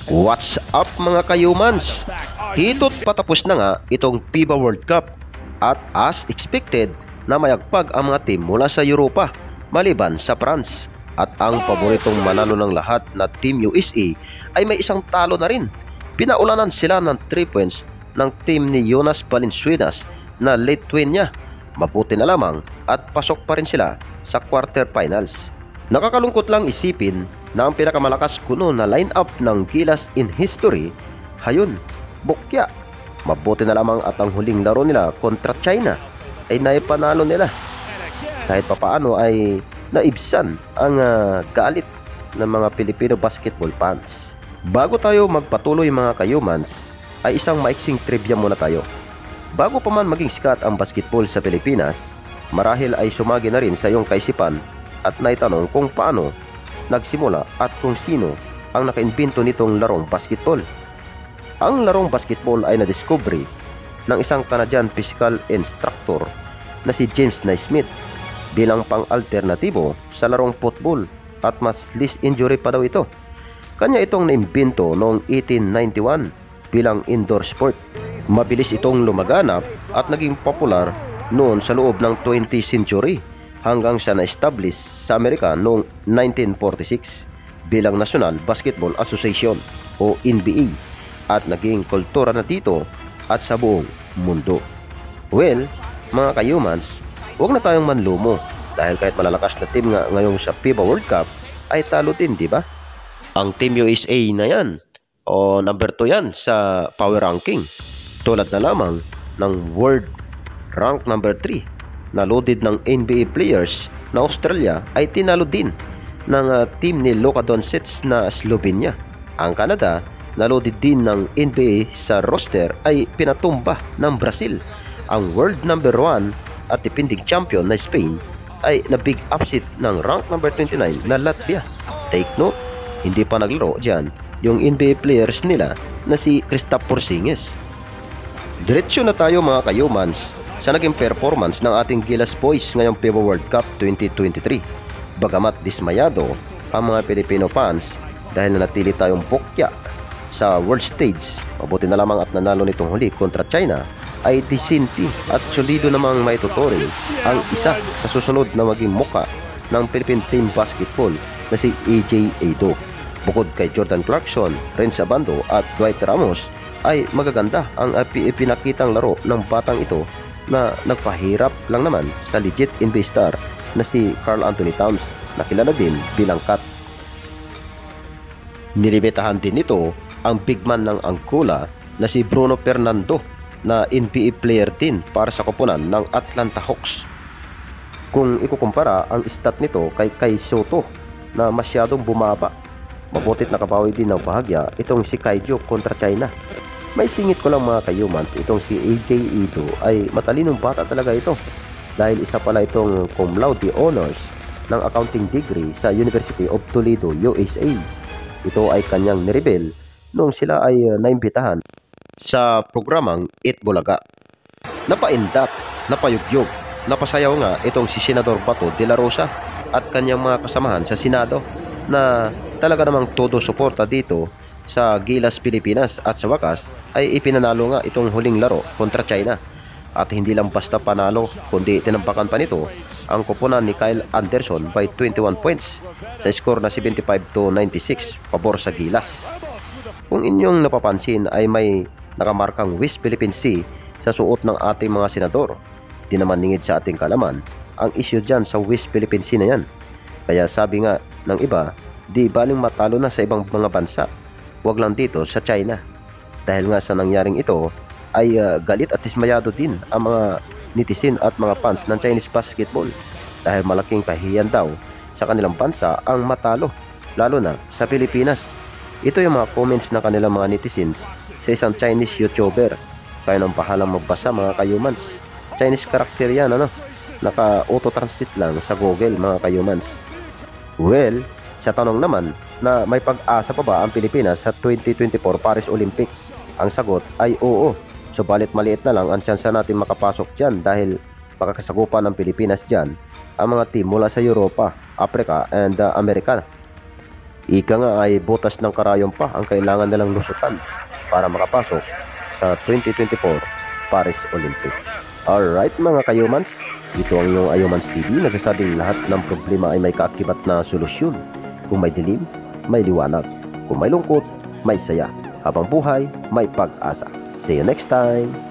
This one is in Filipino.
What's up mga kayumans? Hito't patapos na nga itong FIBA World Cup at as expected na mayagpag ang mga team mula sa Europa maliban sa France, at ang paboritong manalo ng lahat na Team USA ay may isang talo na rin. Pinaulanan sila ng 3 points ng team ni Jonas Valanciunas na late twin niya. Mabuti na lamang at pasok pa rin sila sa quarterfinals. Nakakalungkot lang isipin na ang pinakamalakas kuno na lineup ng Gilas in history, hayun, bukya. Mabuti na lamang at ang huling laro nila kontra China ay naipanalo nila. Kahit papaano ay naibsan ang galit ng mga Filipino basketball fans. Bago tayo magpatuloy mga kayumans, ay isang maiksing trivia muna tayo. Bago pa man maging sikat ang basketball sa Pilipinas, marahil ay sumagi na rin sa iyong kaisipan at naitanong kung paano nagsimula at kung sino ang nakaimbento nitong larong basketball. Ang larong basketball ay nadiskubre ng isang Canadian physical instructor na si James Naismith bilang pang-alternatibo sa larong football at mas least injury pa daw ito. Kanya itong naimbento noong 1891 bilang indoor sport. Mabilis itong lumaganap at naging popular noon sa loob ng 20th century hanggang sa na-establish sa Amerika noong 1946 bilang National Basketball Association o NBA at naging kultura na dito at sa buong mundo. Well, mga kayumans, huwag na tayong manlumo dahil kahit malalakas na team nga ngayong sa FIBA World Cup ay talo din, di ba? Ang Team USA na yan o number 2 yan sa power ranking, tulad na lamang ng world rank number 3 na loaded ng NBA players na Australia ay tinalo din ng team ni Luka Doncic na Slovenia. Ang Canada na loaded din ng NBA sa roster ay pinatumba ng Brazil. Ang world number 1 at defending champion na Spain ay na big upset ng rank number 29 na Latvia. Take note, hindi pa naglaro dyan yung NBA players nila na si Kristaps Porzingis. Diretso na tayo mga kayumans sa naging performance ng ating Gilas Boys ngayong FIBA World Cup 2023. Bagamat dismayado ang mga Filipino fans dahil nanatili tayong bukya sa world stage, mabuti na lamang at nanalo nitong huli kontra China, ay disinti at solido namang maituturing ang isa sa susunod na maging muka ng Philippine Team Basketball na si AJ Edo. Bukod kay Jordan Clarkson, Renz Abando at Dwight Ramos, ay magaganda ang ipinakitang laro ng batang ito na nagpahirap lang naman sa legit NBA star na si Karl Anthony Towns na kilala din bilang Kat. Nilibetahan din nito ang big man ng Angola na si Bruno Fernando na NBA player din para sa koponan ng Atlanta Hawks. Kung ikukumpara ang stat nito kay Kai Soto na masyadong bumaba, mabutit nakabawi din ng bahagya itong si Kaijo kontra China. May singit ko lang mga kayumans, itong si AJ Edo ay matalinong bata talaga ito dahil isa pala itong cum laude honors ng accounting degree sa University of Toledo, USA. Ito ay kanyang nirebel noong sila ay naimbitahan sa programang Eat Bulaga. Napaindak, napayugyog, napasayaw nga itong si Senador Bato de la Rosa at kanyang mga kasamahan sa Senado na talaga namang todo suporta dito sa Gilas Pilipinas, at sa wakas ay ipinanalo nga itong huling laro kontra China. At hindi lang basta panalo kundi tinampakan pa nito ang koponan ni Kyle Anderson by 21 points sa score na 75-96 pabor sa Gilas. Kung inyong napapansin ay may nakamarkang West Philippine Sea sa suot ng ating mga senador. Di naman ningid sa ating kalaman ang issue dyan sa West Philippine Sea na yan. Kaya sabi nga ng iba, di baling matalo na sa ibang mga bansa, wag lang dito sa China. Dahil nga sa nangyaring ito ay galit at dismayado din ang mga netizen at mga fans ng Chinese basketball dahil malaking kahihiyan daw sa kanilang bansa ang matalo, lalo na sa Pilipinas. Ito yung mga comments ng kanilang mga netizens sa isang Chinese YouTuber. Kaya nang bahalang magbasa mga kayumans. Chinese character yan, naka-auto-translate lang sa Google mga kayumans. Well, sa tanong naman na may pag-asa pa ba ang Pilipinas sa 2024 Paris Olympics? Ang sagot ay oo. Subalit maliit na lang ang tsansa natin makapasok dyan dahil makakasagupan ng Pilipinas dyan ang mga team mula sa Europa, Africa and America. Ika nga ay butas ng karayom pa ang kailangan nilang lusutan para makapasok sa 2024 Paris Olympics. Alright mga kayumans, ito ang inyong Ayumans TV, nagsasabing lahat ng problema ay may kaakibat na solusyon. Kung may dilim, may liwanag. Kung may lungkot, may saya. Habang buhay, may pag-asa. See you next time!